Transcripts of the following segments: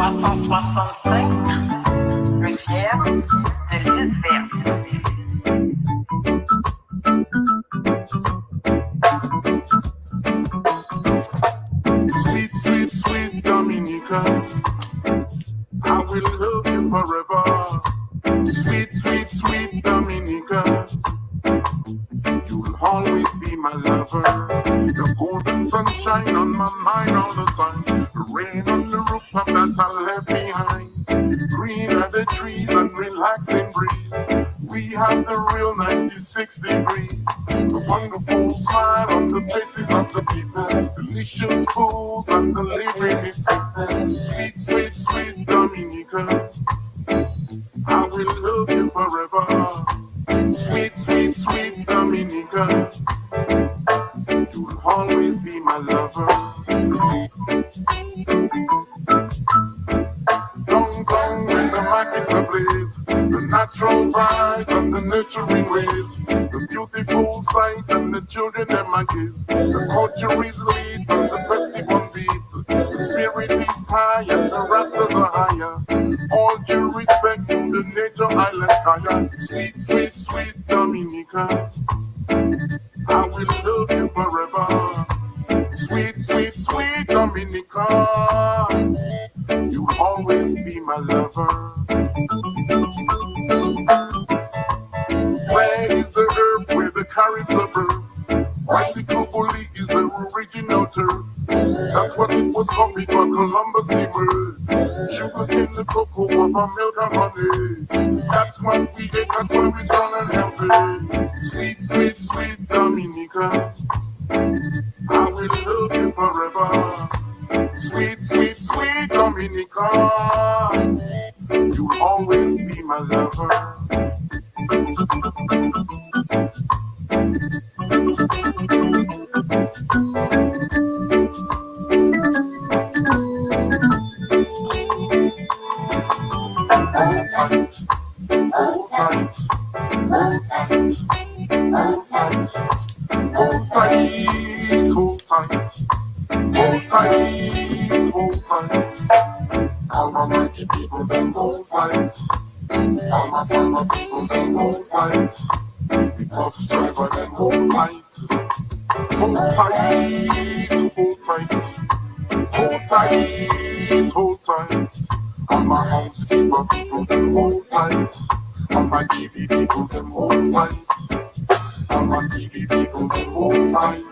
365, le fier de l'île verte. Sweet, sweet, sweet Dominica, I will love you forever. Sweet, sweet, sweet Dominica, you'll always be my lover. The golden sunshine on my mind all the time. The rain on the rooftop that I left behind. Green are the trees and relaxing breeze. We have the real 96 degrees. The wonderful smile on the faces of the people. Delicious foods and the living is simple. Sweet, sweet, sweet Dominica, I will love you forever. Sweet, sweet, sweet Dominica, you'll always be my lover. Downtown when the markets are blaze, the natural vibes and the nurturing ways, the beautiful sight and the children them my kids. The culture is lit and the festival beat. The spirit is high and the rastas are higher. All due respect to the nature island higher. Sweet, sweet, sweet Dominica, I will love you forever. Sweet, sweet, sweet Dominica, you'll always be my lover. Red is the earth where the Caribs are birthed. White Tripoli is the original turf. That's what it was called before Columbus emerged. Sugar cane, the cocoa, of our milk and honey. That's what we get, that's why we're strong and healthy. Sweet, sweet, sweet Dominica, I will love you forever. Sweet, sweet, sweet Dominica, you'll always be my lover. Hold tight, hold tight, hold tight, hold tight, hold tight, hold tight. Hold tight, hold tight. All my mighty people, them hold tight. All my former people, them hold tight. The bus driver, them hold tight. Hold tight, hold tight. Hold tight, hold tight. All my housekeeper people, them hold tight. All my GB people, them hold tight. All my CB people, them hold tight.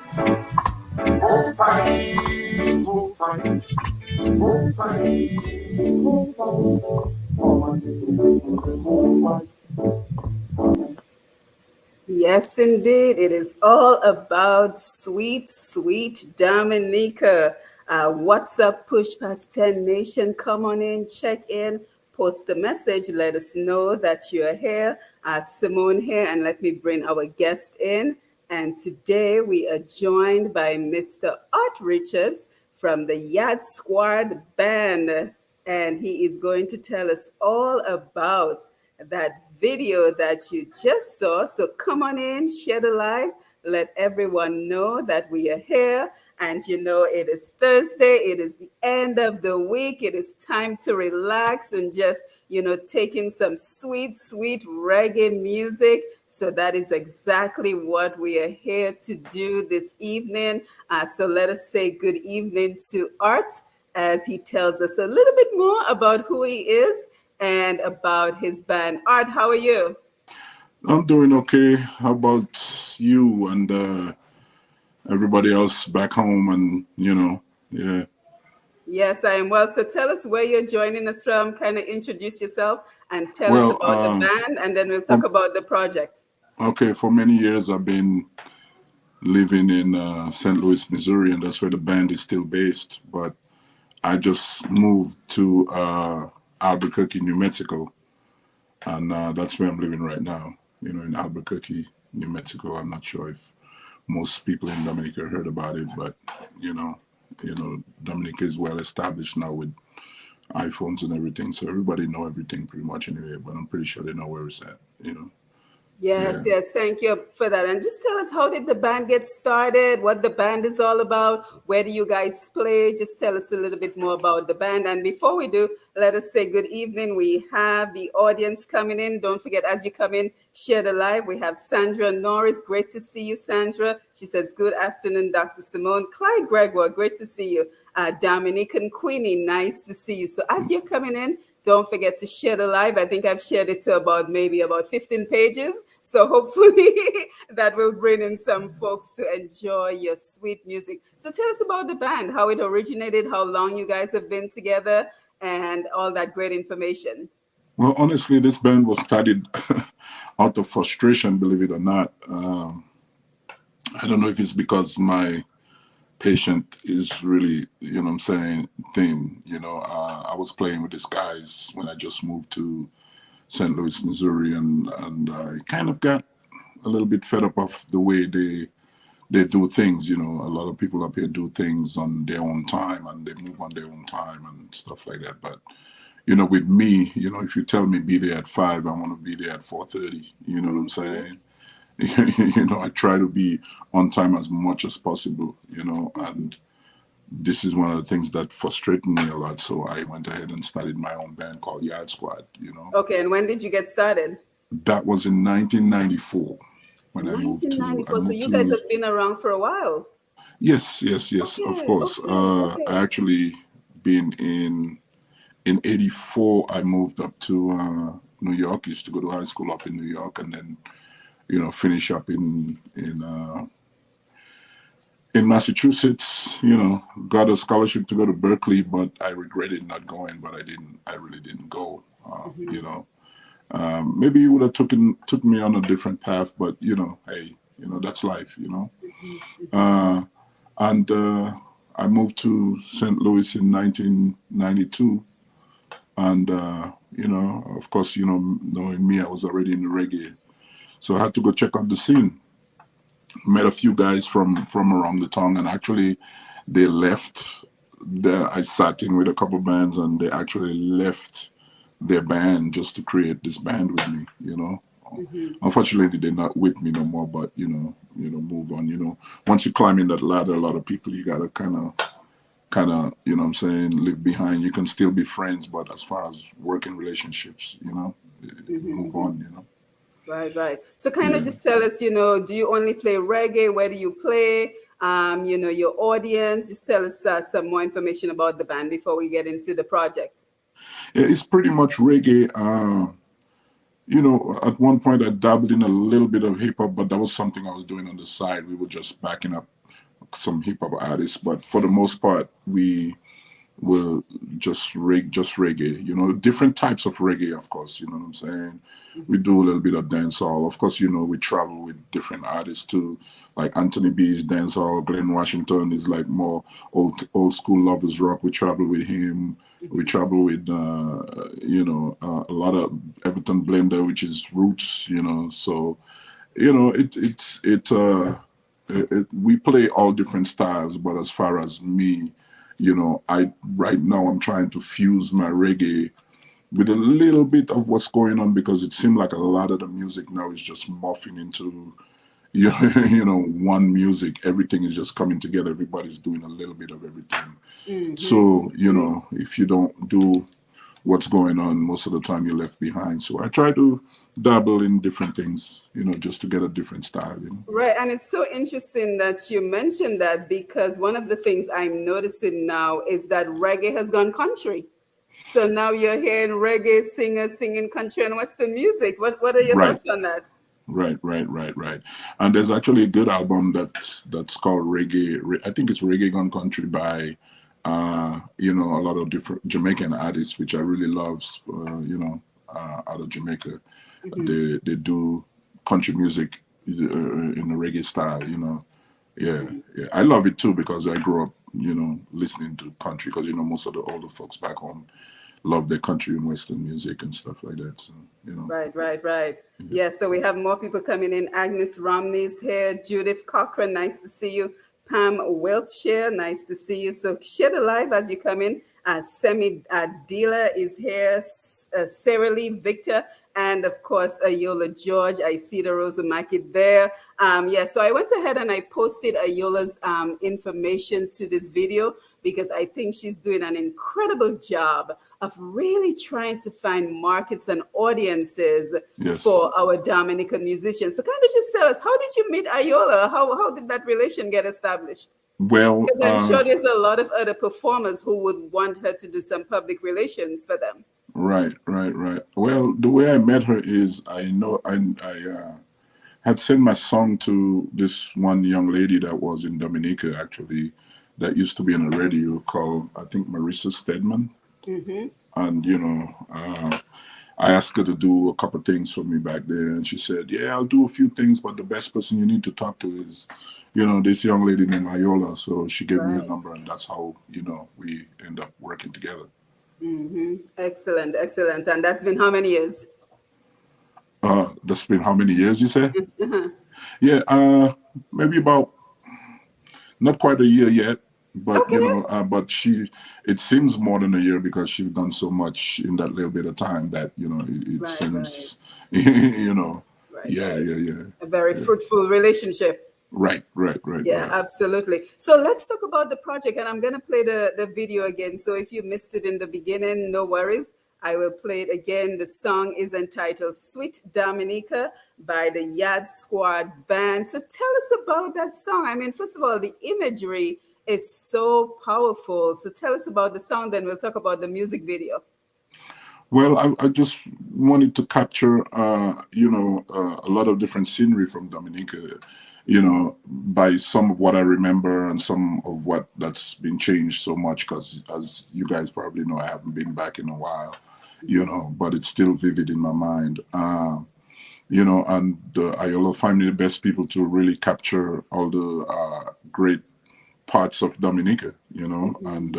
Hold tight, hold tight, hold tight, hold tight. Yes, indeed. It is all about sweet, sweet Dominica. What's up, Push Past 10 Nation? Come on in, check in, post a message. Let us know that you're here. Simone here, and let me bring our guest in. And today we are joined by Mr. Art Richards from the Yard Squad Band. And he is going to tell us all about that video that you just saw. So come on in, share the live. Let everyone know that we are here. And you know, it is Thursday. It is the end of the week. It is time to relax and just, you know, take in some sweet, sweet reggae music. So that is exactly what we are here to do this evening. So let us say good evening to Art as he tells us a little bit more about who he is and about his band. Art, how are you? I'm doing okay. How about you and everybody else back home? And yeah. Yes, I am well. So tell us where you're joining us from. Kind of introduce yourself and tell us about the band, and then we'll talk about the project. Okay, for many years I've been living in St. Louis, Missouri, and that's where the band is still based. But I just moved to Albuquerque, New Mexico, and that's where I'm living right now. You know, in Albuquerque, New Mexico. I'm not sure if most people in Dominica heard about it, but you know, Dominica is well established now with iPhones and everything, so everybody know everything pretty much anyway. But I'm pretty sure they know where it's at. You know. Yes, Yeah. yes. Thank you for that. And just tell us, how did the band get started? What the band is all about? Where do you guys play? Just tell us a little bit more about the band. And before we do, let us say good evening. We have the audience coming in. Don't forget, as you come in, share the live. We have Sandra Norris. Great to see you, Sandra. She says, good afternoon, Dr. Simone. Clyde Gregoire, great to see you. Dominican Queenie, nice to see you. So as you're coming in, don't forget to share the live. I think I've shared it to about maybe about 15 pages. So hopefully that will bring in some folks to enjoy your sweet music. So tell us about the band, how it originated, how long you guys have been together, and all that great information. Well, honestly, this band was started out of frustration, believe it or not. I don't know if it's because my patient is really, what I'm saying, thin. I was playing with these guys when I just moved to St. Louis, Missouri, and I kind of got a little bit fed up of the way they do things. A lot of people up here do things on their own time and they move on their own time and stuff like that. But with me, if you tell me be there at 5, I want to be there at 4:30. You know what I'm Mhm. saying? I try to be on time as much as possible. And this is one of the things that frustrated me a lot. So I went ahead and started my own band called Yard Squad. Okay, and when did you get started? That was in 1994 when I 1994. So moved you guys to. have been around for a while. Yes, yes, yes, of Okay, course. okay, I okay. actually been in '84. I moved up to New York. Used to go to high school up in New York, and then finish up in Massachusetts. Got a scholarship to go to Berkeley, but I regretted not going. But I didn't. I really didn't go. Maybe it would have took me on a different path, but hey, that's life. And I moved to St. Louis in 1992, and of course, knowing me, I was already in the reggae, so I had to go check out the scene. Met a few guys from around the town, and actually, they left. There, I sat in with a couple bands, and they actually left their band just to create this band with me. Unfortunately, they're not with me no more. But move on. Once you climb in that ladder, a lot of people you gotta kind of, what I'm saying, leave behind. You can still be friends, but as far as working relationships, move on. Right, right. So kind of Yeah. just tell us, do you only play reggae? Where do you play? Your audience. Just tell us some more information about the band before we get into the project. Yeah, it's pretty much reggae. At one point I dabbled in a little bit of hip hop, but that was something I was doing on the side. We were just backing up some hip hop artists, but for the most part, we were just reggae. Different types of reggae, of course. You know what I'm saying? We Mhm. do a little bit of dancehall. Of course, we travel with different artists too. Like Anthony B's dancehall. Glenn Washington is like more old school lovers rock. We travel with him. We Mhm. travel with a lot of Everton Blender, which is roots. So we play all different styles, but as far as me, I right now I'm trying to fuse my reggae with a little bit of what's going on, because it seems like a lot of the music now is just morphing into one music. Everything is just coming together. Everybody's doing a little bit of everything. So if you don't do what's going on, most of the time you're left behind. So I try to dabble in different things, just to get a different style. Right, and it's so interesting that you mentioned that, because one of the things I'm noticing now is that reggae has gone country. So now you're hearing reggae singers singing country and Western music. What are your Right. thoughts on that? Right. And there's actually a good album that's called Reggae. I think it's Reggae Gone Country by, a lot of different Jamaican artists, which I really love. Out of Jamaica, Mhm. they do country music in the reggae style. Yeah, yeah. I love it too because I grew up, listening to country, because most of the older folks back home love their country and Western music and stuff like that. So Right, right, right. yeah. Yeah, so we have more people coming in. Agnes Romney's here. Judith Cochran, nice to see you. Pam Wiltshire, nice to see you. So share the live as you come in. Semi Dealer is here. Sarah Lee Victor. and of course, Ayola George. I see the Rosa Market there. Yeah, so I went ahead and I posted Ayola's information to this video because I think she's doing an incredible job of really trying to find markets and audiences Yes. for our Dominican musicians. So, kind of just tell us, how did you meet Ayola? How did that relation get established? Well, Because I'm sure there's a lot of other performers who would want her to do some public relations for them. right, right, right. Well, the way I met her is I had sent my song to this one young lady that was in Dominica, actually, that used to be on the radio, called, I think, Marissa Stedman. And, I asked her to do a couple of things for me back there, and she said, "Yeah, I'll do a few things, but the best person you need to talk to is, this young lady named Ayola." So she gave me her Right. number, and that's how we end up working together. Excellent, excellent. And that's been how many years? That's been how many years, you say? Yeah, maybe about, not quite a year yet, but Okay. but it seems more than a year because she's done so much in that little bit of time that it Right, right, seems, you know, right, yeah, right. yeah, yeah, A very yeah. fruitful relationship. Right, right, right, Yeah, right. absolutely. So let's talk about the project, and I'm going to play the video again. So if you missed it in the beginning, no worries. I will play it again. The song is entitled Sweet Dominica by the Yard Squad Band. So tell us about that song. I mean, first of all, the imagery is so powerful. So tell us about the song, then we'll talk about the music video. Well, I just wanted to capture, a lot of different scenery from Dominica, by some of what I remember and some of what that's been changed so much. Because as you guys probably know, I haven't been back in a while, but it's still vivid in my mind. And I also find the best people to really capture all the great parts of Dominica, and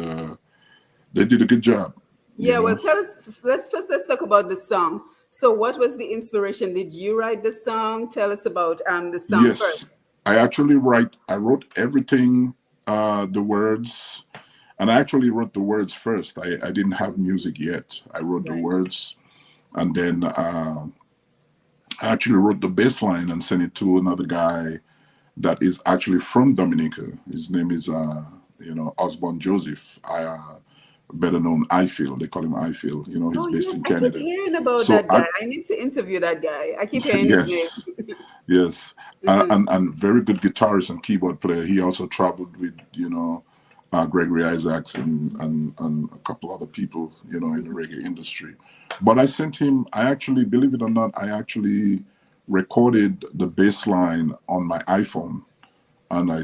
they did a good job, you Yeah, well, know. tell us. Let's talk about the song. So, what was the inspiration? Did you write the song? Tell us about the song Yes, first. I wrote everything, the words, and I actually wrote the words first. I didn't have music yet. I wrote the Right. words, and then I actually wrote the bass line and sent it to another guy that is actually from Dominica. His name is, Osborne Joseph. Better known Ifield. They call him Ifield. He's Oh based yes, in I keep Canada. hearing about So that guy. I need to interview that guy. I keep hearing his name. yes, yes, and very good guitarist and keyboard player. He also traveled with Gregory Isaacs and a couple other people in the reggae industry. But I sent him. I actually, believe it or not, I actually recorded the bass line on my iPhone, and I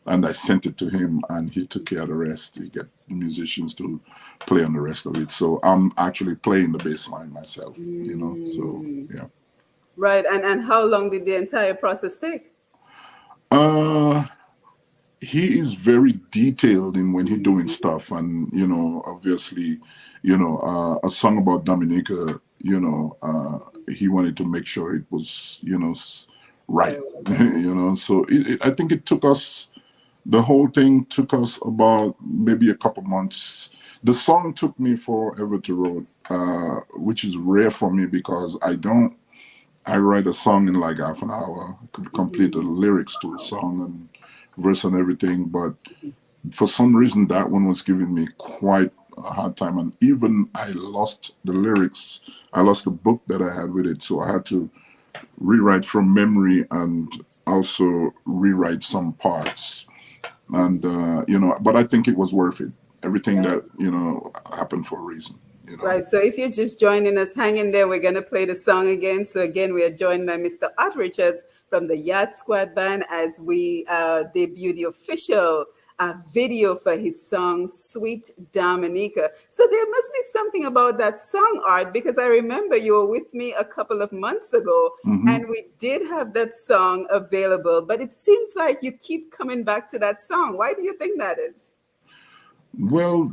and I sent it to him, and he took care of the rest. He get the musicians to play on the rest of it. So I'm actually playing the bass line myself. So yeah. Right, and how long did the entire process take? Uh, he is very detailed in when he doing stuff, and obviously, a song about Dominica. He wanted to make sure it was right. Very well done. So I think it took us. The whole thing took us about maybe a couple months. The song took me forever to write, which is rare for me because I don't. I write a song in like half an hour. I could complete the lyrics to a song and verse and everything, but for some reason that one was giving me quite a hard time, and even I lost the lyrics. I lost the book that I had with it, so I had to rewrite from memory and also rewrite some parts. And but I think it was worth it. Everything Right. that happened for a reason. Right. So if you're just joining us, hang in there. We're going to play the song again. So again, we are joined by Mr. Art Richards from the Yacht Squad Band as we debut the official video for his song Sweet Dominica. So there must be something about that song, Art, because I remember you were with me a couple of months ago Hmm. and we did have that song available, but it seems like you keep coming back to that song. Why do you think that is? Well,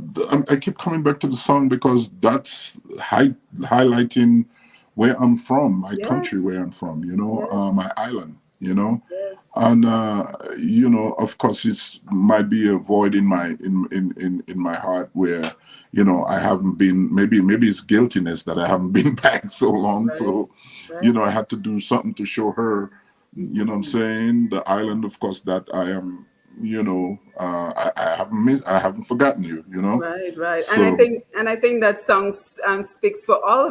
I keep coming back to the song because that's highlighting where I'm from, my country, Yes. where I'm from. Yes. My island. you know. Yes. And of course, it's might be a void in my heart where I haven't been. Maybe it's guiltiness that I haven't been back so long. Right. So Right. I had to do something to show her. What I'm saying, the island, of course, that I am. I haven't forgotten you. Right, right. So And I think that song speaks for all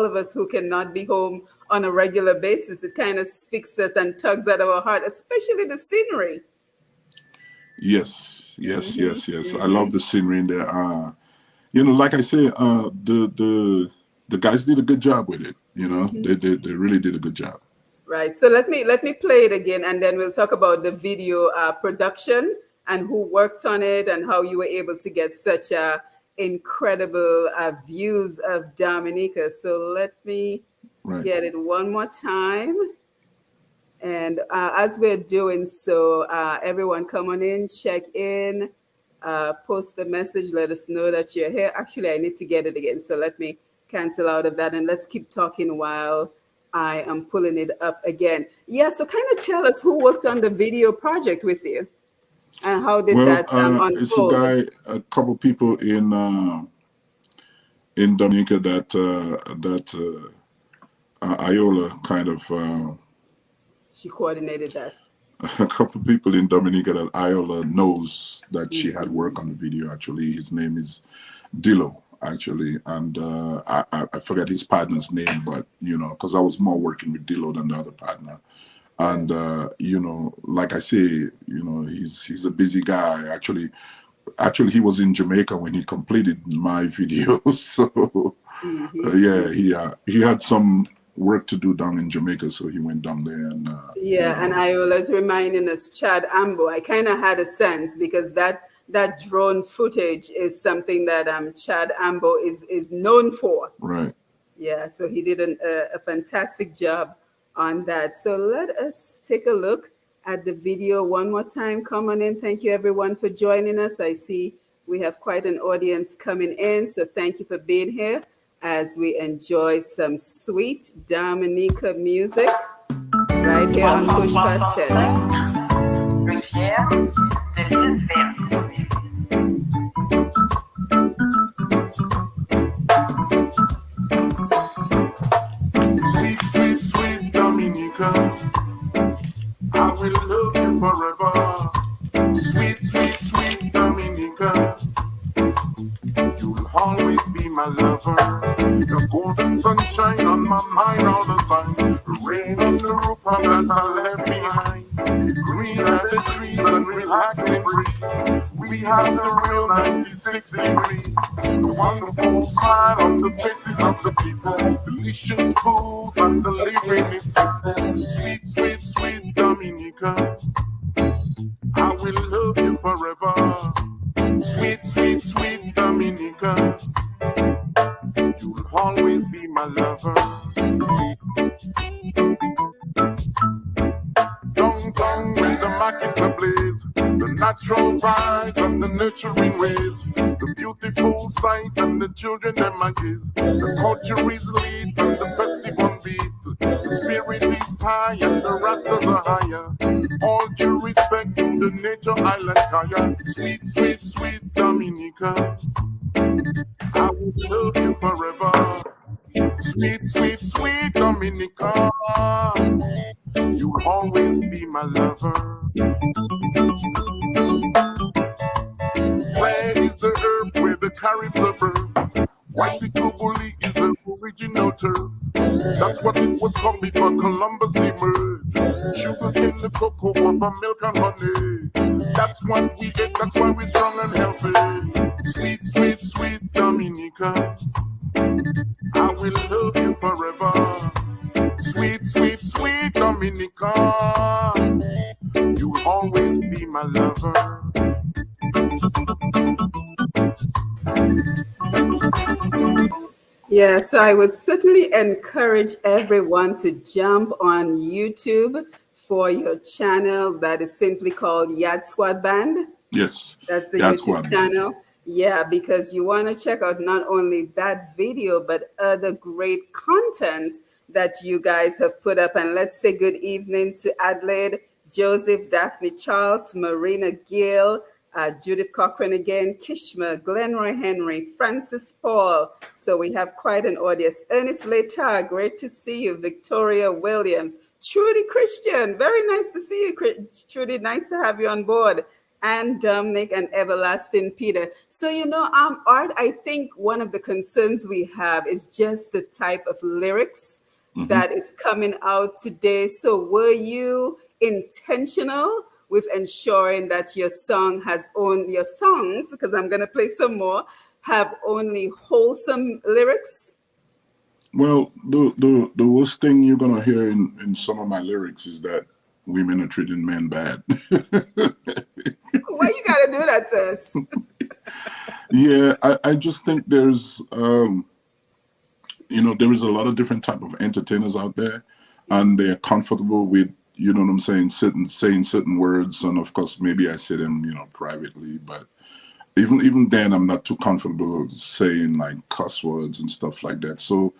of us who cannot be home on a regular basis. It kind of speaks to us and tugs at our heart, especially the scenery. yes, yes, Hmm. yes, yes. I love Hmm. the scenery in there. Like I say, the guys did a good job with it. They really did a good job. Right. So let me play it again, and then we'll talk about the video production and who worked on it and how you were able to get such incredible views of Dominica. So let me Right. get it one more time. And as we're doing so, everyone come on in, check in, post the message, let us know that you're here. Actually, I need to get it again. So let me cancel out of that and let's keep talking while I am pulling it up again. Yeah, so kind of tell us who worked on the video project with you and how did Well, that it's a unfold? guy, a couple people in Dominica that Iola kind of She coordinated that. a couple people in Dominica that Iola knows that she had Hmm. work on the video. Actually, his name is Dillo. Actually, and I forget his partner's name, but because I was more working with Dillo than the other partner. Right. And like I say, he's a busy guy. Actually, he was in Jamaica when he completed my video. So yeah, Hmm. he had some work to do down in Jamaica, so he went down there and Yeah, and Iola's reminding us Chad Ambo. I kind of had a sense because that drone footage is something that Chad Ambo is known for. right. Yeah, so he did a fantastic job on that. So let us take a look at the video one more time. Come on in. Thank you everyone for joining us. I see we have quite an audience coming in, so thank you for being here as we enjoy some sweet Dominica music right here on Push Past 10. 365, le fier de l'île verte. Sweet, sweet, sweet Dominica, I will love you forever. Sweet, sweet, sweet Dominica, you'll always be my lover. The golden sunshine on my mind all the time. The rain on the roof that I left behind. Green are the trees and relaxing breeze. We have the real 96 degrees. The wonderful smile on the faces of the people. Delicious foods and the living is simple. Sweet, sweet, sweet Dominica, I will love you forever. Sweet, sweet, sweet Dominica, you'll always be my lover. Downtown with the market ablaze, the natural vibes and the nurturing ways, the beautiful sight and the children them a gaze. The culture is lit and the festival beat. The spirit is high and the rastas are higher. All due respect to the nature island kaya. Sweet, sweet, sweet Dominica, I will love you forever. Sweet, sweet, sweet Dominica, you will always be my lover. Red is the earth where the Caribs are birth. Whitey Kubuli is the original turf. That's what it was called before Columbus emerged. Sugar in the cocoa, for milk and honey. That's what we get, that's why we're strong and healthy. Sweet, sweet, sweet Dominica, I will love you forever. Sweet, sweet, sweet Dominica, you will always be my lover. Yeah, so I would certainly encourage everyone to jump on YouTube for your channel that is simply called Yad Squad Band. Yes, That's the that's YouTube what, man. channel. Yeah, because you want to check out not only that video, but other great content that you guys have put up. And let's say good evening to Adelaide, Joseph, Daphne Charles, Marina Gill, Judith Cochran again, Kishma, Glenroy Henry, Francis Paul. So we have quite an audience. Ernest Letar, great to see you. Victoria Williams, Trudy Christian, very nice to see you, Trudy. Nice to have you on board. And Dominic and Everlasting Peter. So, Art, I think one of the concerns we have is just the type of lyrics that is coming out today. So, were you intentional with ensuring that your songs, because I'm going to play some more, have only wholesome lyrics? Well, the worst thing you're gonna hear in some of my lyrics is that women are treating men bad. Why you got to do that to us? Yeah, I just think there's there is a lot of different type of entertainers out there, and they're comfortable with, you know what I'm saying, saying certain words, and of course maybe I say them, privately, but even then I'm not too comfortable saying like cuss words and stuff like that. So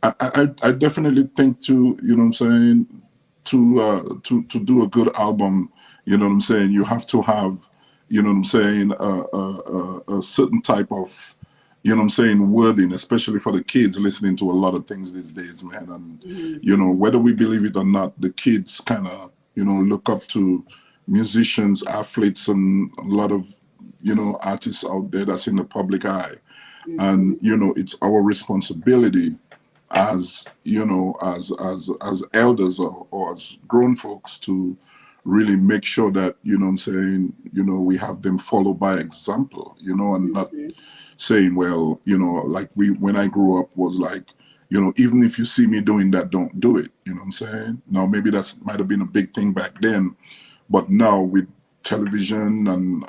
I definitely think to, you know what I'm saying, to do a good album, you know what I'm saying, you have to have, you know what I'm saying, a certain type of, you know what I'm saying, wording, especially for the kids listening to a lot of things these days, man. And, whether we believe it or not, the kids kind of, look up to musicians, athletes, and a lot of, artists out there that's in the public eye. And, it's our responsibility as, as elders or as grown folks to really make sure that, you know what I'm saying, we have them follow by example, and not saying, well, like when I grew up was like, even if you see me doing that, don't do it. You know what I'm saying? Now, maybe that might have been a big thing back then, but now with television and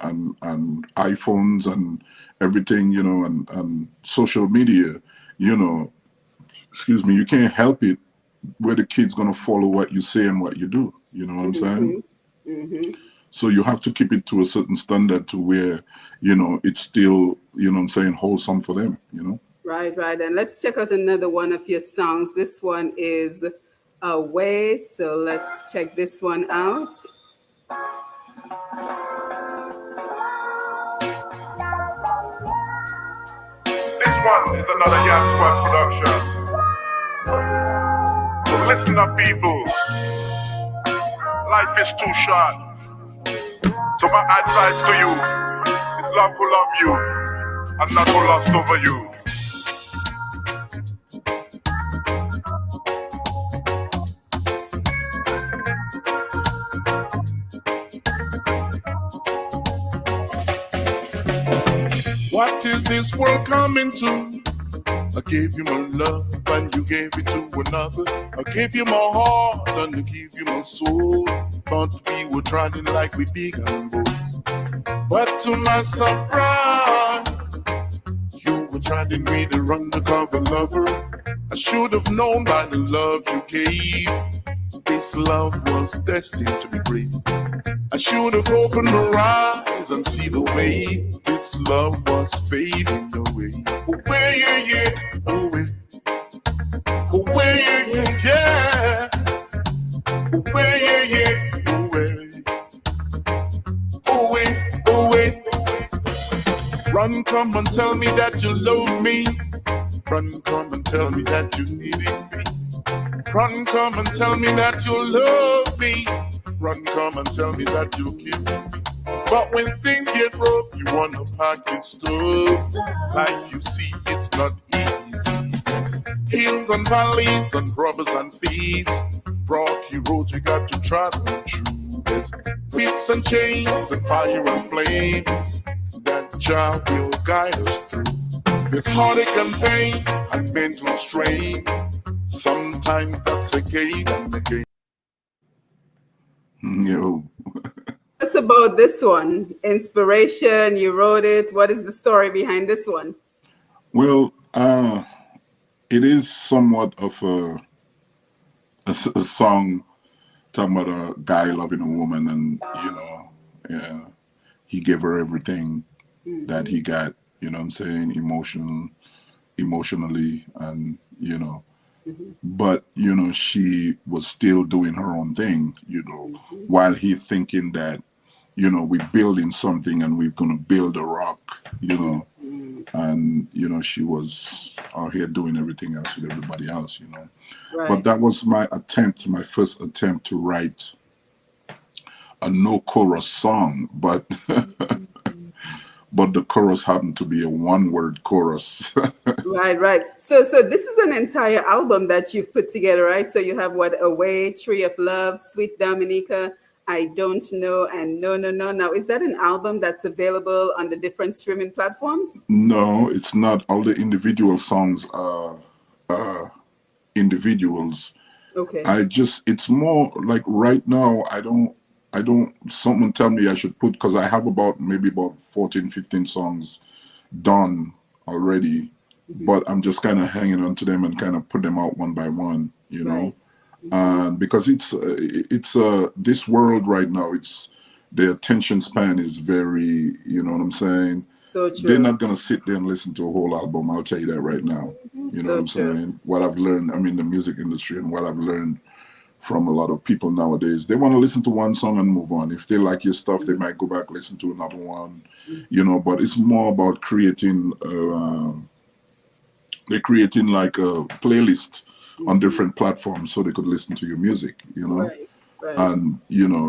iPhones and everything, and social media, excuse me, you can't help it where the kid's going to follow what you say and what you do. You know what I'm saying? So you have to keep it to a certain standard to where, it's still, wholesome for them, Right. And let's check out another one of your songs. This one is Away. So let's check this one out. This one is another Young Squad production. So listen up, people. Life is too short. So my advice to you is love who love you and not who lust over you. What is this world coming to? I gave you my love and you gave it to another. I gave you my heart and I gave you my soul. Thought we were trying like we big and bold. But to my surprise, you were trying with a undercover lover. I should have known by the love you gave, this love was destined to be great. I should have opened my eyes and see the way this love was fading away. Away, yeah, yeah, away. Away, yeah, yeah. Away, yeah, yeah, away. Away, away. Run, come and tell me that you love me. Run, come and tell me that you needed me. Run, come and tell me that you love me. Run, come and tell me that you give me. But when things get rough, you wanna pack your stuff. Life, you see, it's not easy. There's hills and valleys and robbers and thieves. Rocky roads we got to travel through. There's whips and chains and fire and flames that Jah will guide us through. There's heartache and pain and mental strain. Sometimes that's again and again. Yo. What's about this one? Inspiration, you wrote it. What is the story behind this one? Well, it is somewhat of a song talking about a guy loving a woman, and yeah, he gave her everything that he got. You know what I'm saying? Emotionally, and but she was still doing her own thing, while he thinking that we're building something and we're going to build a rock, and she was out here doing everything else with everybody else. But Right. that was my first attempt to write a no chorus song, but but the chorus happened to be a one word chorus. Right, right. So this is an entire album that you've put together, right? So you have what, Away, Tree of Love, Sweet Dominica, I Don't Know, and No, No, No. Now, is that an album that's available on the different streaming platforms? No, it's not. All the individual songs are individuals. Okay. It's more like right now, someone tell me I should put, because I have maybe about 14, 15 songs done already, but I'm just kind of hanging on to them and kind of put them out one by one, Right. and because it's this world right now, the attention span is very, you know what I'm saying? So They're true. not gonna sit there and listen to a whole album. I'll tell you that right now. You know what So I'm true. saying? What I've learned, I mean, the music industry, and what I've learned from a lot of people nowadays, they want to listen to one song and move on. If they like your stuff, they might go back listen to another one, But it's more about creating. They're creating like a playlist on different platforms so they could listen to your music. Right. Right. And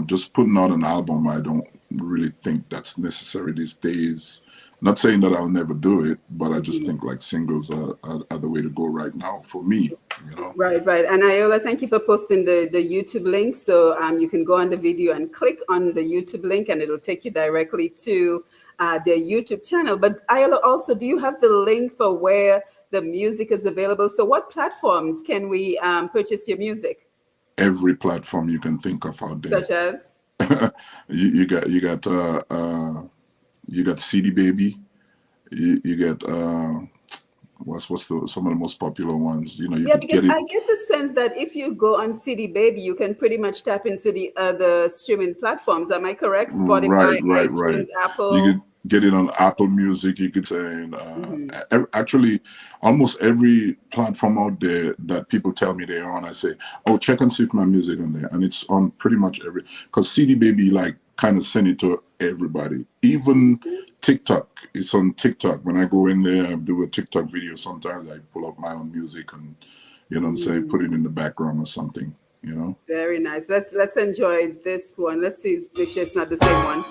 just putting out an album, I don't really think that's necessary these days. Not saying that I'll never do it, but I just think like singles are the way to go right now for me. Right, right. And Iola, thank you for posting the YouTube link. So you can go on the video and click on the YouTube link and it'll take you directly to their YouTube channel. But Iola, also, do you have the link for where the music is available? So what platforms can we purchase your music? Every platform you can think of out there. Such as? You got CD Baby. You get what's some of the most popular ones. You Yeah, could because get it. I get the sense that if you go on CD Baby, you can pretty much tap into the other streaming platforms. Am I correct? Spotify, Right, right, iTunes, right. You Apple. could get it on Apple Music. You could say, and actually, almost every platform out there that people tell me they're on, I say, "Oh, check and see if my music on there," and it's on pretty much every. Because CD Baby like kind of send it to everybody, even TikTok. It's on TikTok. When I go in there, I do a TikTok video. Sometimes I pull up my own music and what I'm saying, put it in the background or something. Very nice. Let's enjoy this one. Let's see, make sure it's not the same one.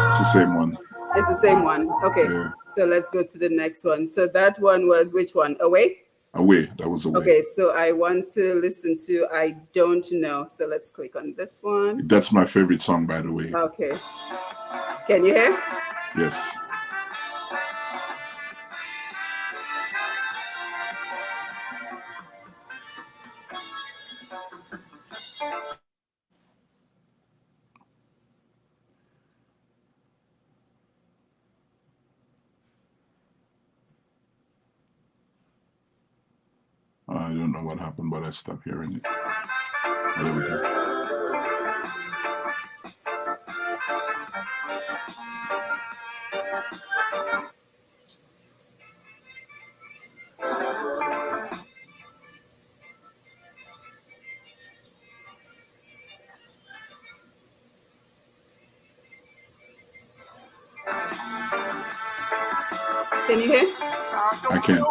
It's the same one. It's the same one. Okay. Yeah. So let's go to the next one. So that one was which one? Away? Away. That was Away. Okay. So I want to listen to I Don't Know. So let's click on this one. That's my favorite song, by the way. Okay. Can you hear? Yes. I don't know what happened, but I stopped hearing it. There we go. Can you hear? I can.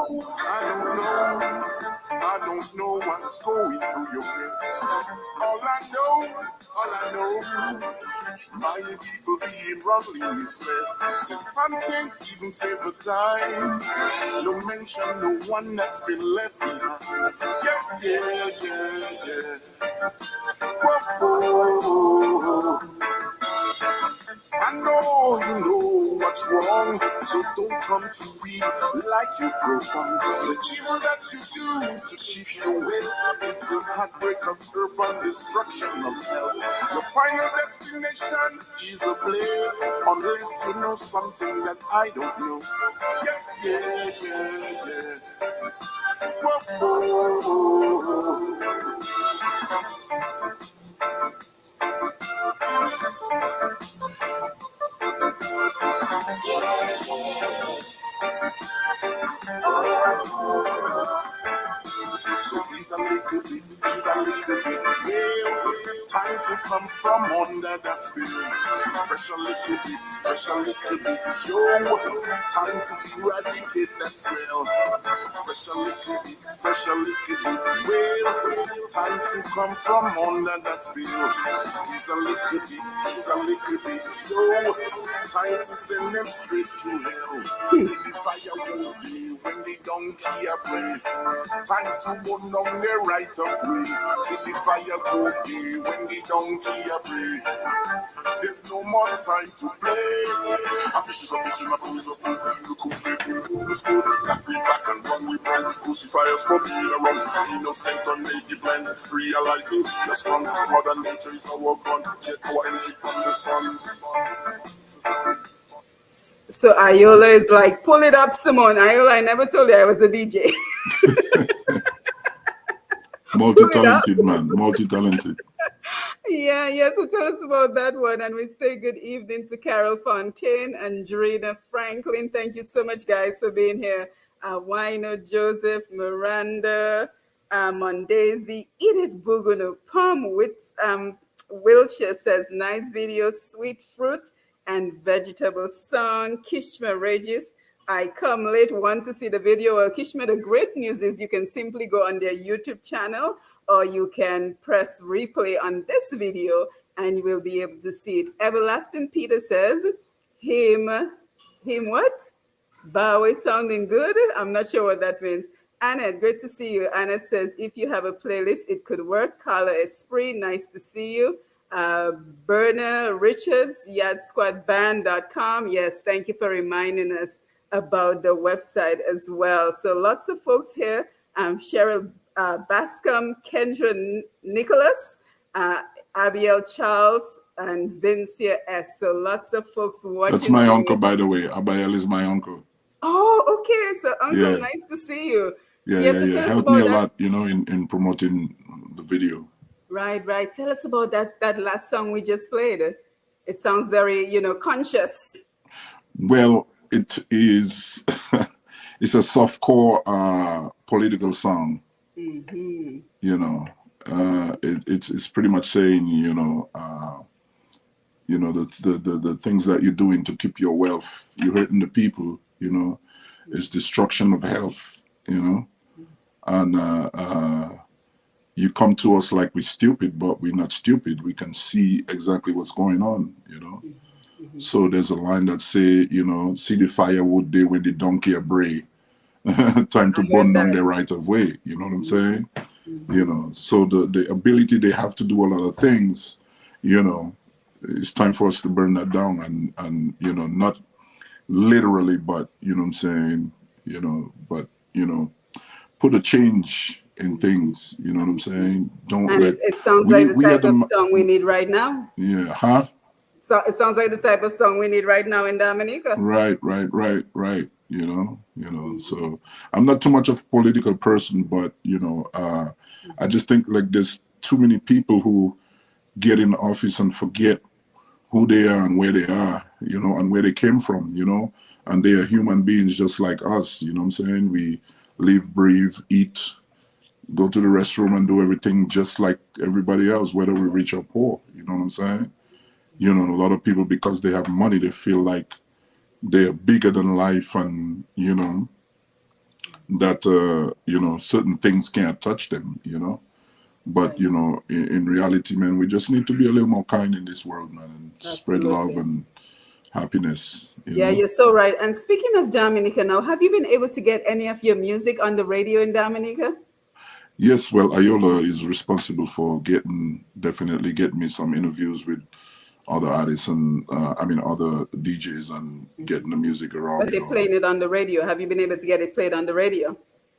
I don't know what's going through your head. All I know, my people being wrongly misled. The sun can't even save the time. No mention, no one that's been left behind. Yeah. Whoa. I know you know what's wrong, so don't come to me like you profound. The evil that you do to keep your will is the heartbreak of earth and destruction of hell. Your final destination is a place, unless you know something that I don't know. Yeah. Whoa. little bit, is a little bit. Well, time to come from under that spell. Fresh a little bit, fresh a little bit. Yo, time to eradicate that smell. Fresh a little bit, fresh a little bit. Well, time to come from under that spell. Is a little bit, is a little bit. Yo, time to send them straight to hell. See the fire will be when the donkey a pray. Time to burn down the right of way. See the fire go be when the donkey a pray. There's no more time to play. A fish is a fish and a pool is a pool. The cool stay cool, the school. That we back and run with run. Crucifiers for being around. Innocent and native land. Realizing the strong mother nature is our gun. Get more energy from the sun. So Iola is like, pull it up, Simone. Iola, I never told you I was a DJ. Multi-talented man, multi-talented. Yeah. So tell us about that one. And we say good evening to Carol Fontaine and Drina Franklin. Thank you so much, guys, for being here. Wino, Joseph, Miranda, Mondaisy, Edith Bugunu, Palm with Wilshire says, nice video, sweet fruit and vegetable song. Kishma Regis, I come late, want to see the video. Well, Kishma, the great news is you can simply go on their YouTube channel or you can press replay on this video and you will be able to see it. Everlasting Peter says, him what? Bowie sounding good? I'm not sure what that means. Annette, great to see you. Annette says, if you have a playlist, it could work. Carla Esprit, nice to see you. Berna Richards, yadsquadband.com. Yes, thank you for reminding us about the website as well. So lots of folks here. Cheryl Bascom, Kendra Nicholas, Abiel Charles, and Vincia S. So lots of folks watching. That's my uncle, by the way. Abiel is my uncle. Oh, okay. So uncle, nice to see you. Yeah. Helped me a lot, in promoting the video. Right. Tell us about that last song we just played. It sounds very, conscious. Well, it is. It's a softcore political song. Mm-hmm. It's pretty much saying, the things that you're doing to keep your wealth, you're hurting the people. It's destruction of health. And you come to us like we're stupid, but we're not stupid. We can see exactly what's going on. Mm-hmm. So there's a line that say, see the firewood day when the donkey a bray. Time to burn down the right of way. You know what I'm saying? Mm-hmm. So the ability they have to do a lot of things, it's time for us to burn that down and not literally, but I'm saying, but put a change in things. You know what I'm saying? Don't and let it sounds like the type of song we need right now. Yeah, huh? So it sounds like the type of song we need right now in Dominica. Right. So I'm not too much of a political person, but I just think like there's too many people who get in office and forget who they are and where they are, and where they came from, and they are human beings just like us. You know what I'm saying? We live, breathe, eat, go to the restroom and do everything just like everybody else, whether we rich or poor. You know what I'm saying? A lot of people, because they have money, they feel like they're bigger than life and, that, certain things can't touch them, But, in reality, man, we just need to be a little more kind in this world, man, and spread love and happiness. You're so right. And speaking of Dominica now, have you been able to get any of your music on the radio in Dominica? Yes, well, Iola is responsible for definitely getting me some interviews with other artists and other DJs and getting the music around. But they're playing it on the radio. Have you been able to get it played on the radio?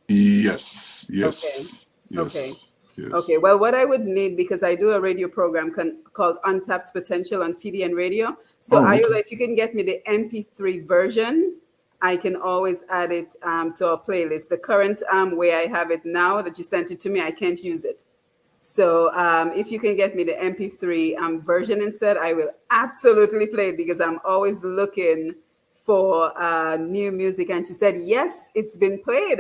Yes. Okay. Yes. Yes. Okay. Well, what I would need, because I do a radio program called Untapped Potential on TDN Radio. So Iola, if you can get me the MP3 version, I can always add it to our playlist. The current way I have it now that you sent it to me, I can't use it. So if you can get me the MP3 version instead, I will absolutely play it because I'm always looking for new music. And she said, yes, it's been played.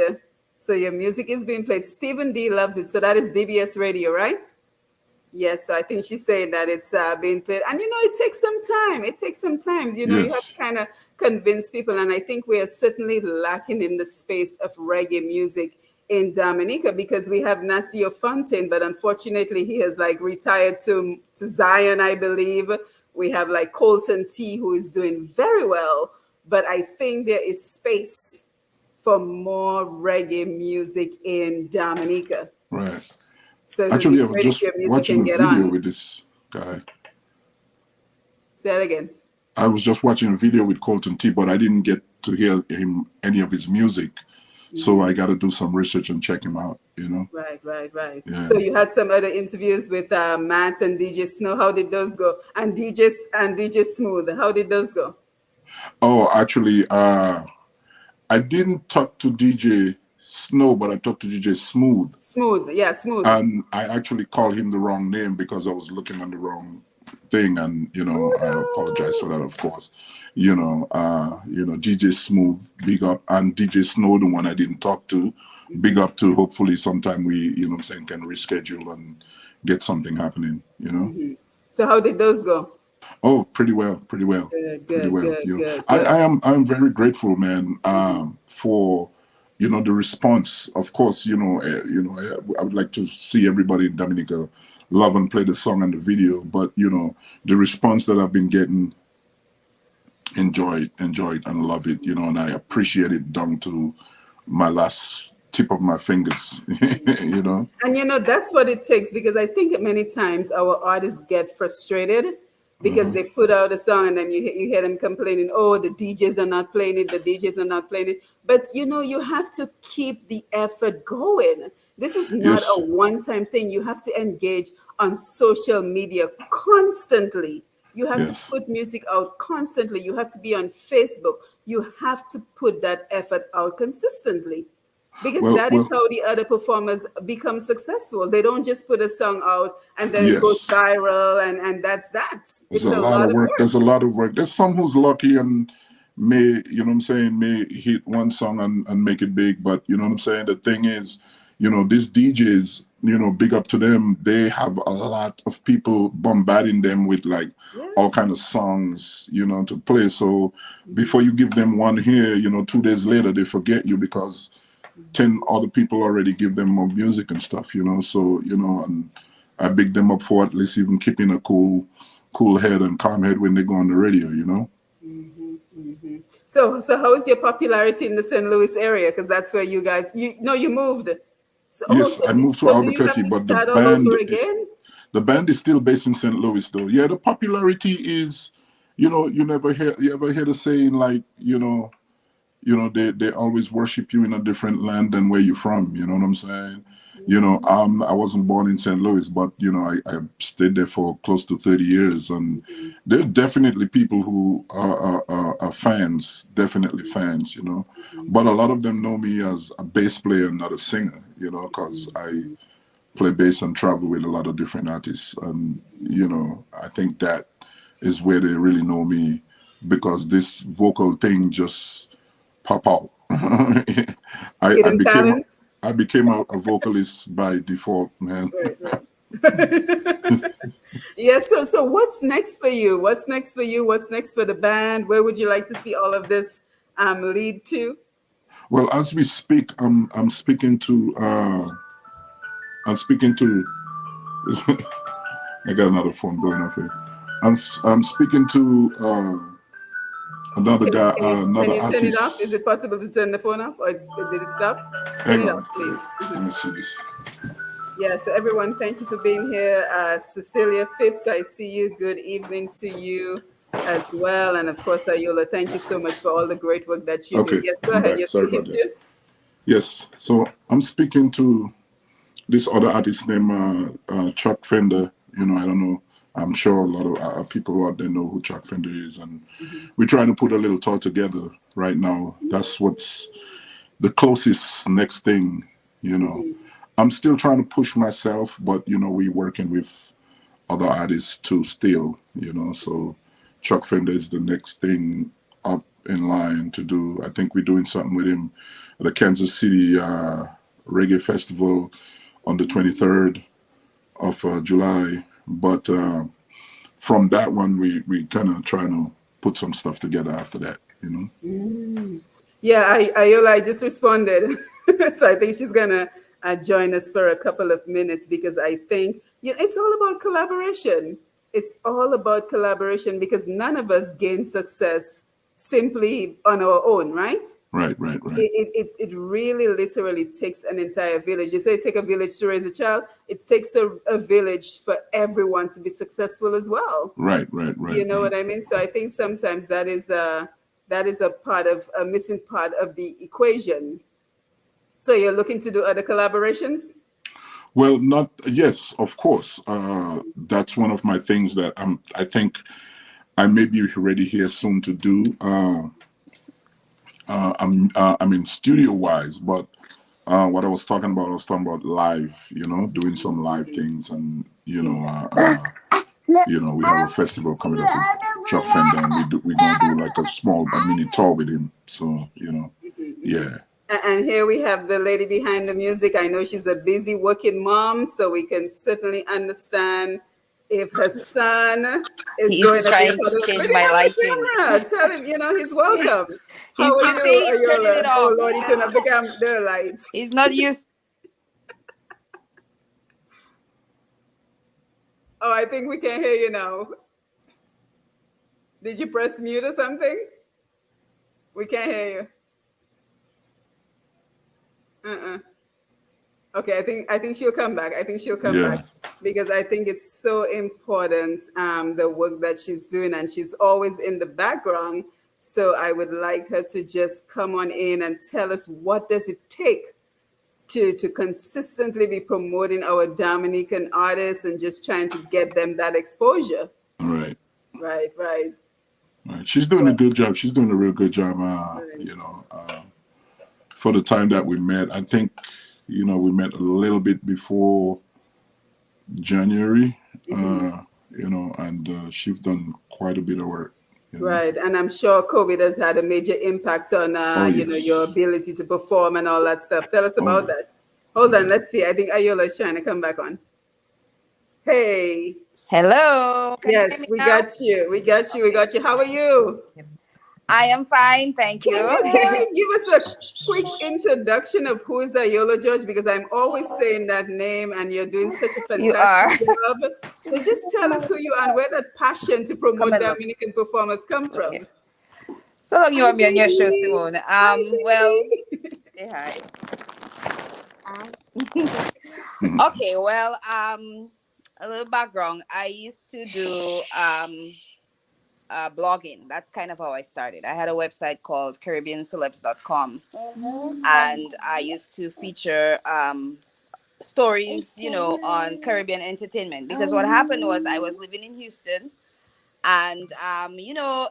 So your music is being played. Stephen D loves it. So that is DBS Radio, right? Yes, so I think she's saying that it's being played. And it takes some time. It takes some time. You have Yes, to kind of convince people. And I think we are certainly lacking in the space of reggae music in Dominica because we have Nasio Fontaine, but unfortunately he has like retired to Zion, I believe. We have like Colton T, who is doing very well. But I think there is space for more reggae music in Dominica. right. So it would be Actually, I was great if just your music watching can a get video on. with this guy. Say that again. I was just watching a video with Colton T, but I didn't get to hear him any of his music. So I got to do some research and check him out, Right. Yeah. So you had some other interviews with Matt and DJ Snow. How did those go? And DJ Smooth. How did those go? Oh, actually, I didn't talk to DJ Snow, but I talked to DJ Smooth. Smooth, yeah, Smooth. And I actually called him the wrong name because I was looking on the wrong thing, and I apologize for that, of course. DJ Smooth, big up, and DJ Snow, the one I didn't talk to, big up to. Hopefully, sometime we, can reschedule and get something happening. So how did those go? Oh, pretty well. Pretty well. Good. I'm very grateful, man, for the response. Of course, I would like to see everybody in Dominica love and play the song and the video, but the response that I've been getting, enjoy it and love it, and I appreciate it down to my last tip of my fingers. And that's what it takes, because I think many times our artists get frustrated because they put out a song and then you hear them complaining, oh, the DJs are not playing it. But you have to keep the effort going. This is not Yes. a one-time thing. You have to engage on social media constantly. You have to Yes. put music out constantly. You have to be on Facebook. You have to put that effort out consistently. Because Well, that is well, how the other performers become successful. They don't just put a song out and then it goes yes. viral and that's that. There's It's a a lot lot of of work. work. There's a lot of work. There's some who's lucky and may hit one song and make it big. But you know what I'm saying? The thing is, these DJs, big up to them. They have a lot of people bombarding them with like all Yes. kind of songs, to play. So before you give them one here, 2 days later they forget you because 10 other people already give them more music and stuff, so and I big them up for at least even keeping a cool head and calm head when they go on the radio. So how is your popularity in the St. Louis area? Because that's where you guys you moved. So, Yes, I moved to so do you have Albuquerque, to but start all over again? the band is still based in St. Louis though. Yeah, the popularity is, you ever hear the saying like, they always worship you in a different land than where you're from. You know what I'm saying? I wasn't born in St. Louis, but I stayed there for close to 30 years, and there are definitely people who are fans, definitely fans. But a lot of them know me as a bass player, not a singer. Because I play bass and travel with a lot of different artists, and I think that is where they really know me, because this vocal thing just pop out. I, I Hidden became talents? I became a vocalist by default, man. Right. Yeah, so what's next for you? What's next for you? What's next for the band? Where would you like to see all of this lead to? Well, as we speak, I'm speaking to I got another phone going off here. I'm speaking to another guy, Can another you turn it off? Is artist. it possible to turn the phone off, or did it stop? Turn Hang it on, off, please. let me see this. Yeah, so everyone, thank you for being here. Cecilia Phipps, I see you. Good evening to you as well. And of course, Ayola, thank you so much for all the great work that you do. Okay, Yes, go I'm ahead. back. You're Sorry speaking about that. to? Yes, so I'm speaking to this other artist named Chuck Fender. I don't know. I'm sure a lot of people out there know who Chuck Fender is, and we're trying to put a little tour together right now. That's what's the closest next thing. I'm still trying to push myself, but we're working with other artists too still. So Chuck Fender is the next thing up in line to do. I think we're doing something with him at the Kansas City Reggae Festival on the 23rd of July. But from that one, we kind of trying to put some stuff together after that, you know. Yeah, Iola, I just responded. So I think she's gonna join us for a couple of minutes because I think it's all about collaboration. It's all about collaboration because none of us gain success simply on our own, right? Right, right, right, It really literally takes an entire village. You say take a village to raise a child. It takes a village for everyone to be successful as well. right, right, You right, know right. what I mean? So I think sometimes that is a missing part of the equation. So you're looking to do other collaborations? Well, not yes, of course. That's one of my things that I think I may be ready here soon to do. I mean, studio wise, but what I was talking about live. You know, doing some live things, and we have a festival coming up with Chuck Fender, and we're gonna do like a mini tour with him. So yeah. And here we have the lady behind the music. I know she's a busy working mom, so we can certainly understand if her son is going He's to be trying to part of. change Look at my him on lighting. the camera. Tell him, he's welcome. How He's are you see, you, he's turning it Ayola? Oh off. Lord, he turned up the lights. He's not used. Oh, I think we can hear you now. Did you press mute or something? We can't hear you. Okay, I think she'll come back. I think she'll come back Yeah. because I think it's so important, the work that she's doing, and she's always in the background. So I would like her to just come on in and tell us what does it take to consistently be promoting our Dominican artists and just trying to get them that exposure. Right. Right, right. Right. She's doing a So, good job. She's doing a real good job. right. For the time that we met, I think, we met a little bit before January, and she's done quite a bit of work. Right, and I'm sure COVID has had a major impact on Oh your yes. ability to perform and all that stuff. Tell us Oh about yeah. that. Hold on, Yeah. let's see. I think Ayola is trying to come back on. Hey, Hello, can you hear yes, me we now? got you. We got you. We Okay. got you. How are you? I am fine, thank Can you. you give us a quick introduction of who is Ayola George? Because I'm always saying that name, and you're doing such a You fantastic are. job. So just tell us who you are and where that passion to Come promote and look. Dominican performers come Look here. from. So long you Hi, want me on your show, baby. Simone. Hi, Well, baby. say hi. Mhm. Okay, well, a little background. I used to do blogging. That's kind of how I started. I had a website called CaribbeanCelebs.com, and I used to feature stories, on Caribbean entertainment. Because what happened was I was living in Houston, and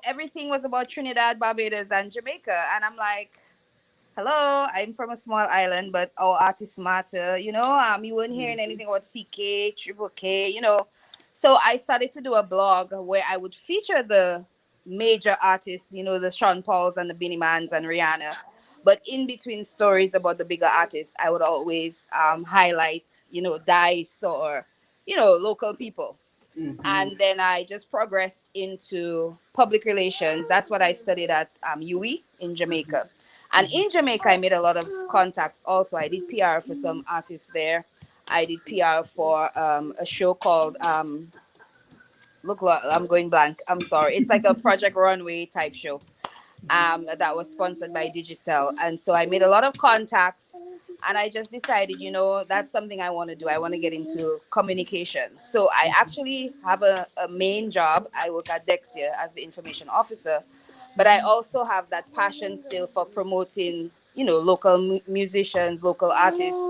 everything was about Trinidad, Barbados, and Jamaica, and I'm like, hello, I'm from a small island, but our artists matter. You weren't hearing anything about CK, Triple K, So I started to do a blog where I would feature the major artists, the Sean Pauls and the Beanie Mans and Rihanna. But in between stories about the bigger artists, I would always highlight, Dice or, local people. And then I just progressed into public relations. That's what I studied at UWI in Jamaica. And in Jamaica, I made a lot of contacts also. I did PR for some artists there. I did PR for a show called, I'm going blank. I'm sorry. It's like a Project Runway type show that was sponsored by Digicel. And so I made a lot of contacts, and I just decided, that's something I want to do. I want to get into communication. So I actually have a main job. I work at Dexia as the information officer, but I also have that passion still for promoting, local musicians, local artists,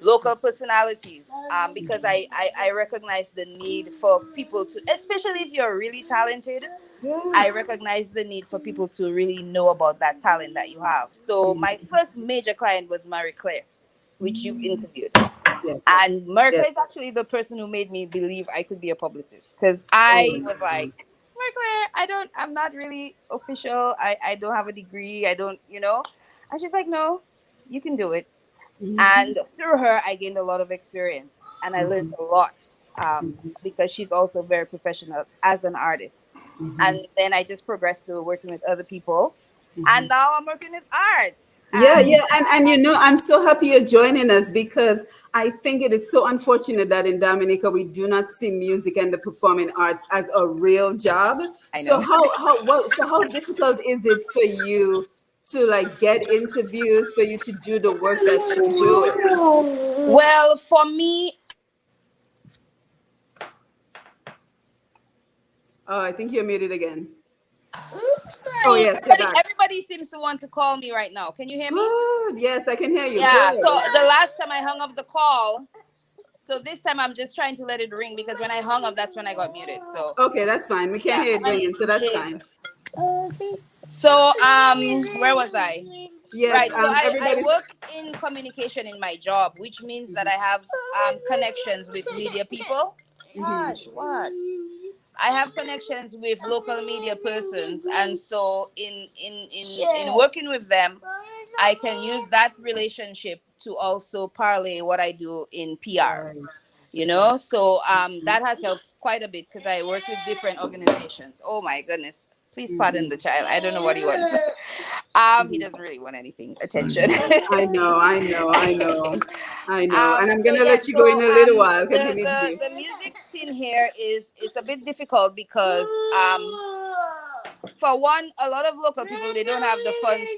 local personalities, because I recognize the need for people to, especially if you're really talented, I Yes. recognize the need for people to really know about that talent that you have. So my first major client was Marie Claire, which you've interviewed. Yes. And Marie Yes. Claire is actually the person who made me believe I could be a publicist, because I was like, Claire, I'm not really official. I don't have a degree. I don't, And she's like, no, you can do it. Mhm. And through her, I gained a lot of experience and I learned a lot, because she's also very professional as an artist. And then I just progressed to working with other people. And now I'm working with arts. Yeah, And yeah, and I'm so happy you're joining us because I think it is so unfortunate that in Dominica we do not see music and the performing arts as a real job. I So know. how difficult is it for you to like get interviews for you to do the work that you're doing? Well, for me, Oh, I think you're muted again. Oh yes, you're back. everybody seems to want to call me right now. Can you hear me? Good. Yes, I can hear you. Yeah. So Good. the last time I hung up the call, so this time I'm just trying to let it ring because when I hung up, that's when I got muted. So Okay, that's fine. We can't yeah. hear it ringing, so that's fine. So where was I? Yes, Right. So I everybody. work in communication in my job, which means that I have connections with media people. Gosh, what? I have connections with local media persons, and so in working with them, I can use that relationship to also parlay what I do in PR. Right. So that has helped quite a bit because I work with different organizations. Oh my goodness. Please pardon the child. I don't know what he wants. He doesn't really want anything attention. I know, I know, I know, I know. And I'm So gonna yeah, let you go in so a little while because he the, needs the you. the music scene here is a bit difficult because for one, a lot of local people, they don't have the funds.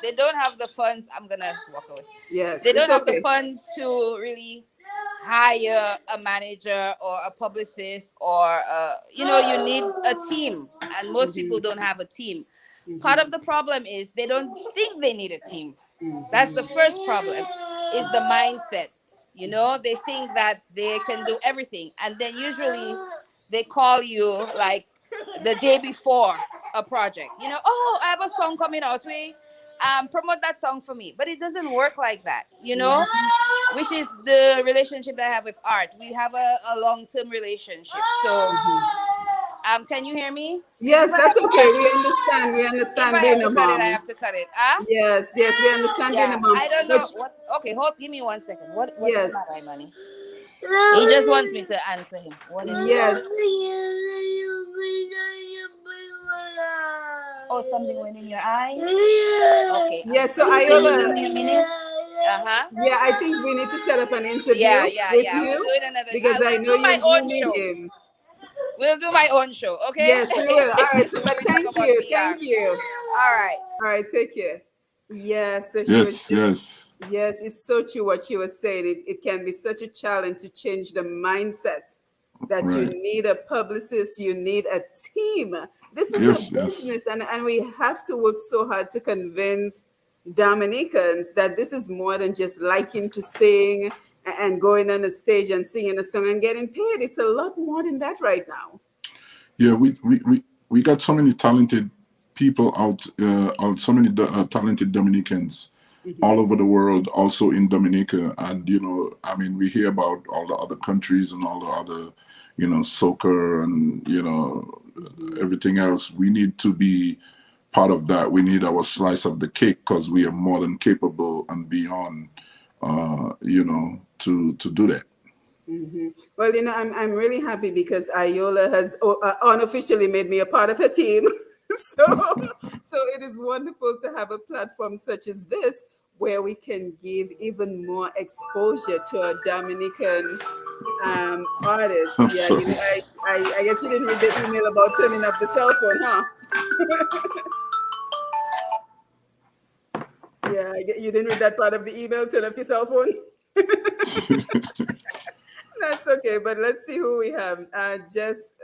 They don't have the funds. I'm gonna walk away. Yes, They it's don't have the okay. funds to really hire a manager or a publicist, or you need a team, and most people don't have a team. Part of the problem is they don't think they need a team. That's the first problem, is the mindset. They think that they can do everything, and then usually they call you like the day before a project. Oh, I have a song coming out. We promote that song for me. But it doesn't work like that, which is the relationship that I have with art. We have a long-term relationship. So can you hear me? Yes, If I that's have to okay. cut We it, understand. We if understand I have being to a cut it, I mom. have to cut it. Huh? Yes, yes, we understand being Yeah, a mom. I don't But know what. Okay, give me 1 second. What's the yes, matter, money? He just wants me to answer him. What is it? yes, Oh, something went in your eye. Okay, yes. So can you Iola, give me a minute? Uh-huh. yeah, I think we need to set up an Yeah, interview yeah, with yeah. We'll do you it another. because I We'll know do my you own need show. him. We'll do my own show, okay? Yes, we will. All right. So, Where but we talk thank about you, PR. thank you. All right. All right, take care. Yeah, so she was Yes, just, yes, yes, it's so true what she was saying. It can be such a challenge to change the mindset that you right. need a publicist, you need a team. This is a Yes, yes, business, and we have to work so hard to convince Dominicans that this is more than just liking to sing and going on a stage and singing a song and getting paid. It's a lot more than that right now. yeah. We got so many talented people out so many talented Dominicans all over the world, also in Dominica. And I mean, we hear about all the other countries and all the other, soccer and everything else. We need to be part of that. We need our slice of the cake because we are more than capable and beyond, to do that. Well, I'm really happy because Iola has unofficially made me a part of her team. so, so it is wonderful to have a platform such as this where we can give even more exposure to a Dominican artist. I'm Yeah, sorry. I guess you didn't read the email about turning off the cell phone, huh? Yeah, you didn't read that part of the email, turn off your cell phone. That's okay, but let's see who we have. Jess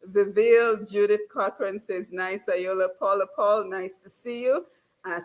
Viville, Judith Cochran says, nice. Ayola Paula Paul, nice to see you.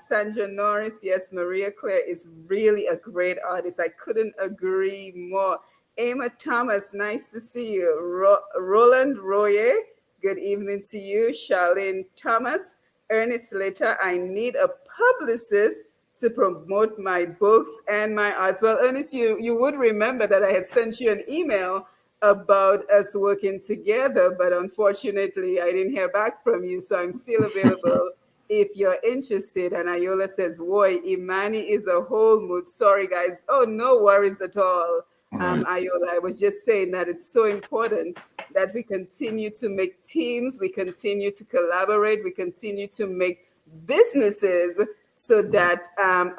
Sandra Norris, yes, Maria Claire is really a great artist. I couldn't agree more. Emma Thomas, nice to see you. Roland Royer, good evening to you. Charlene Thomas, Ernest Later, I need a publicist to promote my books and my arts. Well, Ernest, you would remember that I had sent you an email about us working together, but unfortunately, I didn't hear back from you, so I'm still available if you're interested. And Iola says, "Boy, Imani is a whole mood. Sorry, guys. Oh, no worries at all." Right. Iola, I was just saying that it's so important that we continue to make teams, we continue to collaborate, we continue to make businesses so Right. that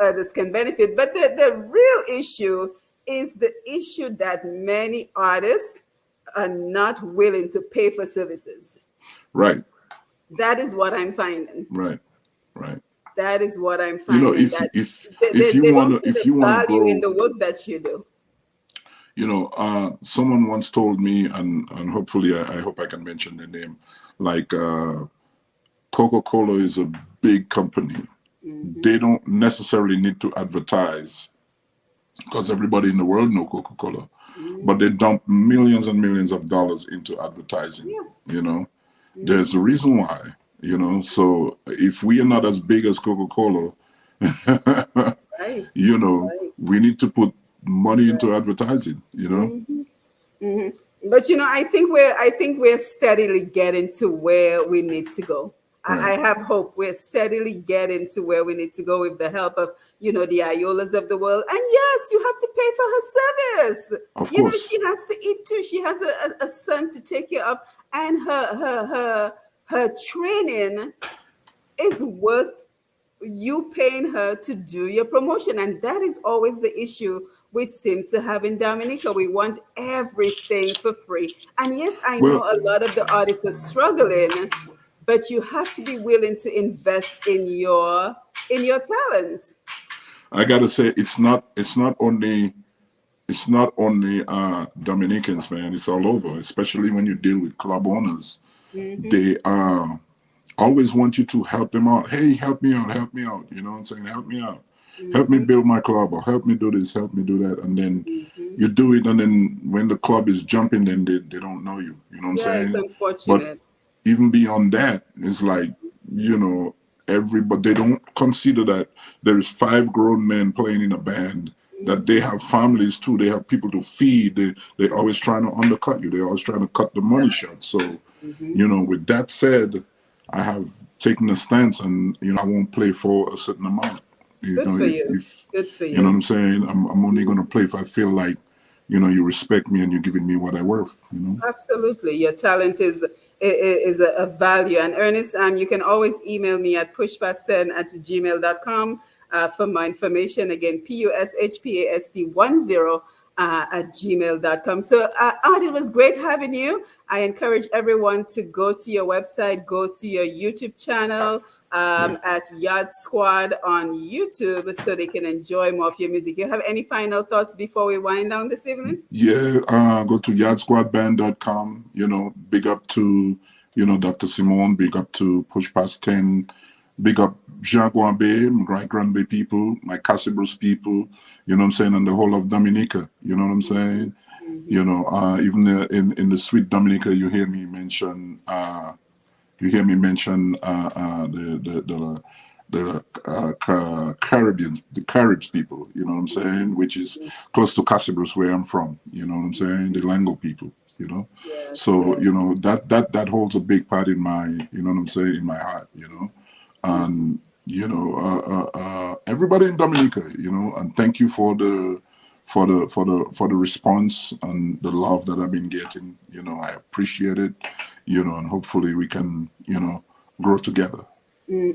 others can benefit. But the real issue is the issue that many artists are not willing to pay for services. Right. That is what I'm finding. Right. Right. That is what I'm You know, finding. That if you they don't wanna see the value in grow, the work that you do. someone once told me, and hopefully I hope I can mention the name, like Coca-Cola is a big company. They don't necessarily need to advertise because everybody in the world know Coca-Cola, but they dump millions and millions of dollars into advertising. Yeah. There's a reason why. So if we are not as big as Coca-Cola, Right. Right. we need to put money into advertising. But I think we're steadily getting to where we need to go. I Right. have hope we're steadily getting to where we need to go with the help of the Iolas of the world. And yes, you have to pay for her service. Of course. She has to eat too. She has a son to take care of, and her training is worth you paying her to do your promotion. And that is always the issue we seem to have in Dominica. We want everything for free. And yes, I know Well, a lot of the artists are struggling, but you have to be willing to invest in your talent. I gotta say it's not only Dominicans, man. It's all over, especially when you deal with club owners. They always want you to help them out. Hey, help me out, help me out. You know what I'm saying? Help me out. Help me build my club, or help me do this, help me do that. And then you do it, and then when the club is jumping, then they don't know you. You know what I'm Yeah, it's saying? But unfortunate. even beyond that, it's like, everybody, they don't consider that there is 5 grown men playing in a band, that they have families too, they have people to feed, they always trying to undercut you, they're always trying to cut the money short. So with that said, I have taken a stance, and I won't play for a certain amount. Good for you. If Good for you know what you. I'm saying, I'm only going to play if I feel like you respect me and you're giving me what I worth. Absolutely. Your talent is a value. And Ernest, you can always email me at pushpasten@gmail.com for more information. Again, pushpast10 at gmail.com. So, Art, it was great having you. I encourage everyone to go to your website, go to your YouTube channel Yeah. at Yard Squad on YouTube so they can enjoy more of your music. You have any final thoughts before we wind down this evening? Yeah, go to yardsquadband.com. Big up to Dr. Simone. Big up to Push Past 10. Big up Jean Guambe, my Granby people, my Cassibros people. You know what I'm saying, and the whole of Dominica. You know what I'm saying. Even in the sweet Dominica, you hear me mention. The Caribbean, the Caribs people, you know what I'm saying, which is close to Cassibros, where I'm from, you know what I'm saying, the Lango people. Yes, So, yes. that holds a big part in my, you know what I'm saying, in my heart. And, everybody in Dominica, and thank you for the response and the love that I've been getting. I appreciate it, and hopefully we can, grow together.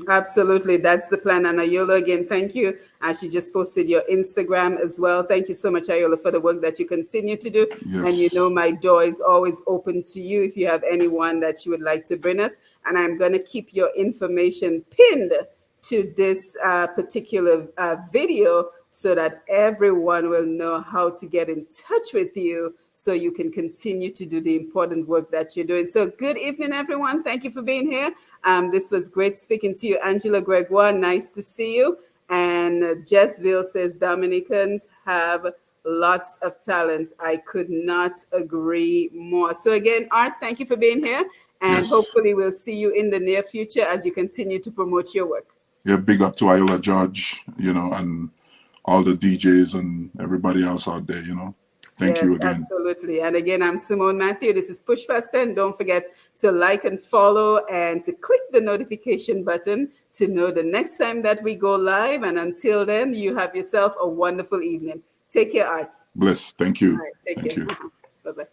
Absolutely. That's the plan. And Ayola, again, thank you. She just posted your Instagram as well. Thank you so much, Ayola, for the work that you continue to do. And Yes. my door is always open to you if you have anyone that you would like to bring us. And I'm going to keep your information pinned to this particular video so that everyone will know how to get in touch with you so you can continue to do the important work that you're doing. So good evening, everyone. Thank you for being here. This was great speaking to you, Angela Gregoire. Nice to see you. And Jessville says Dominicans have lots of talent. I could not agree more. So again, Art, thank you for being here. And Yes. hopefully we'll see you in the near future as you continue to promote your work. Yeah, big up to Iola Judge, and all the DJs and everybody else out there. Thank Yes, you again. absolutely. And again, I'm Simone Matthew. This is Push Past 10. Don't forget to like and follow and to click the notification button to know the next time that we go live. And until then, you have yourself a wonderful evening. Take care, Art. Bless. Thank All you. right, take Thank care. you. Bye-bye.